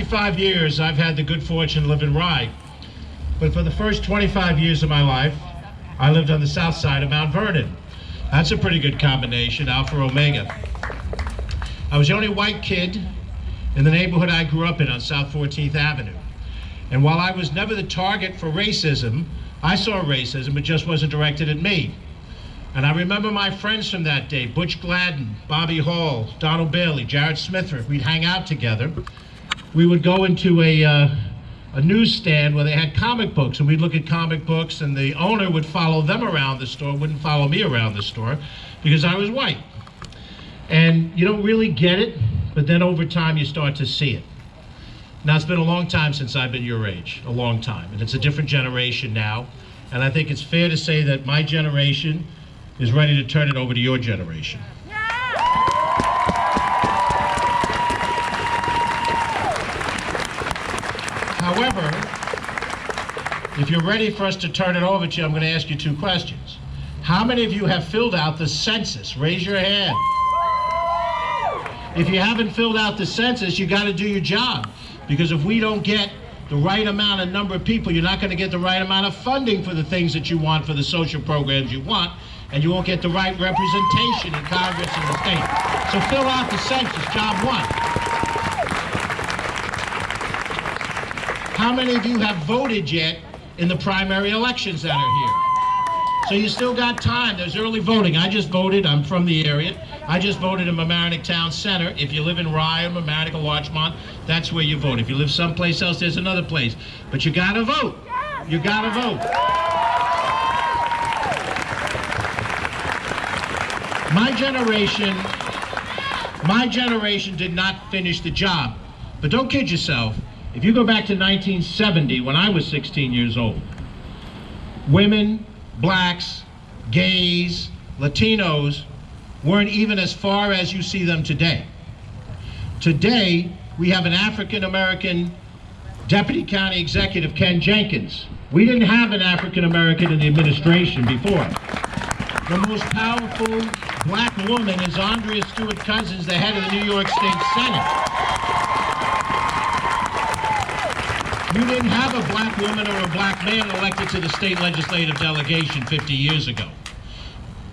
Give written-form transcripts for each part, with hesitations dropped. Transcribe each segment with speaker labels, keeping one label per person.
Speaker 1: 55 years, I've had the good fortune to live in Rye. But for the first 25 years of my life, I lived on the south side of Mount Vernon. That's a pretty good combination, Alpha Omega. I was the only white kid in the neighborhood I grew up in on South 14th Avenue. And while I was never the target for racism, I saw racism, it just wasn't directed at me. And I remember my friends from that day, Butch Gladden, Bobby Hall, Donald Bailey, Jared Smithrick. We'd hang out together. We would go into a newsstand where they had comic books, and we'd look at comic books, and the owner would follow them around the store, wouldn't follow me around the store, because I was white. And you don't really get it, but then over time you start to see it. Now, it's been a long time since I've been your age, a long time, and it's a different generation now, and I think it's fair to say that my generation is ready to turn it over to your generation. However, if you're ready for us to turn it over to you, I'm going to ask you two questions. How many of you have filled out the census? Raise your hand. If you haven't filled out the census, you got to do your job. Because if we don't get the right amount of number of people, you're not going to get the right amount of funding for the things that you want, for the social programs you want, and you won't get the right representation in Congress and the state. So fill out the census, job one. How many of you have voted yet in the primary elections that are here? So you still got time. There's early voting. I just voted. I'm from the area. I just voted in Mamaroneck Town Center. If you live in Rye or Mamaroneck or Larchmont, that's where you vote. If you live someplace else, there's another place. But you gotta vote. You gotta vote. My generation did not finish the job. But don't kid yourself. If you go back to 1970, when I was 16 years old, women, blacks, gays, Latinos weren't even as far as you see them today. Today, we have an African-American Deputy County Executive, Ken Jenkins. We didn't have an African-American in the administration before. The most powerful black woman is Andrea Stewart Cousins, the head of the New York State Senate. You didn't have a black woman or a black man elected to the state legislative delegation 50 years ago.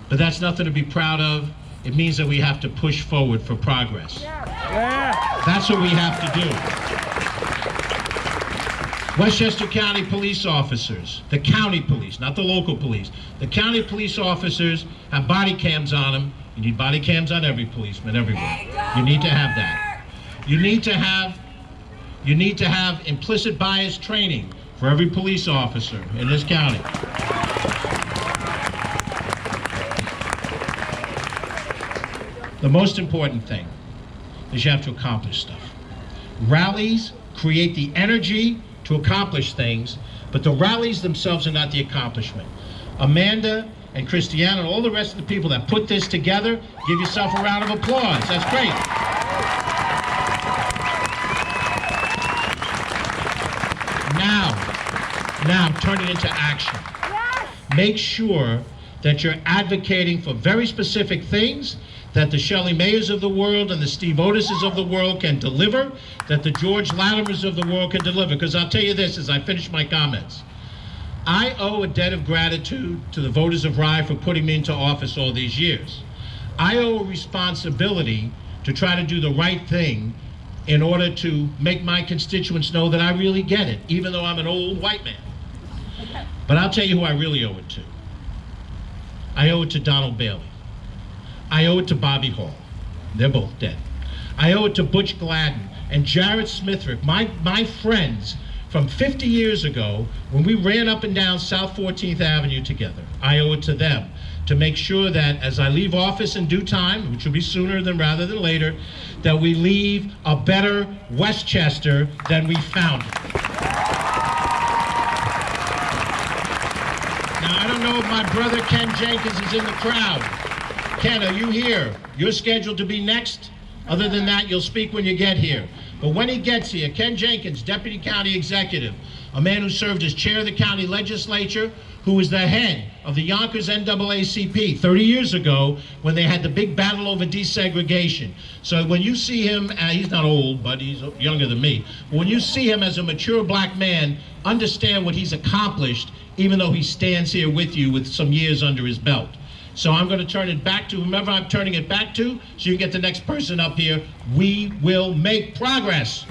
Speaker 1: But that's nothing to be proud of. It means that we have to push forward for progress. That's what we have to do. Westchester County police officers, the county police, not the local police, the county police officers have body cams on them. You need body cams on every policeman everywhere. You need to have that. You need to have implicit bias training for every police officer in this county. The most important thing is you have to accomplish stuff. Rallies create the energy to accomplish things, but the rallies themselves are not the accomplishment. Amanda and Christiane and all the rest of the people that put this together, give yourself a round of applause. That's great. Now turn it into action. Make sure that you're advocating for very specific things that the Shelley Mayers of the world and the Steve Otises of the world can deliver, that the George Latimers of the world can deliver. Because I'll tell you this as I finish my comments. I owe a debt of gratitude to the voters of Rye for putting me into office all these years. I owe a responsibility to try to do the right thing in order to make my constituents know that I really get it, even though I'm an old white man. But I'll tell you who I really owe it to. I owe it to Donald Bailey. I owe it to Bobby Hall. They're both dead. I owe it to Butch Gladden and Jared Smithrick, my friends from 50 years ago when we ran up and down South 14th Avenue together. I owe it to them to make sure that as I leave office in due time, which will be sooner rather than later, that we leave a better Westchester than we found it. Now, I don't know if my brother Ken Jenkins is in the crowd. Ken, are you here? You're scheduled to be next. Other than that, you'll speak when you get here. But when he gets here, Ken Jenkins, Deputy County Executive, a man who served as chair of the county legislature, who was the head of the Yonkers NAACP 30 years ago when they had the big battle over desegregation. So when you see him, he's not old, but he's younger than me. But when you see him as a mature black man, understand what he's accomplished, even though he stands here with you with some years under his belt. So I'm going to turn it back to whomever I'm turning it back to, so you can get the next person up here. We will make progress.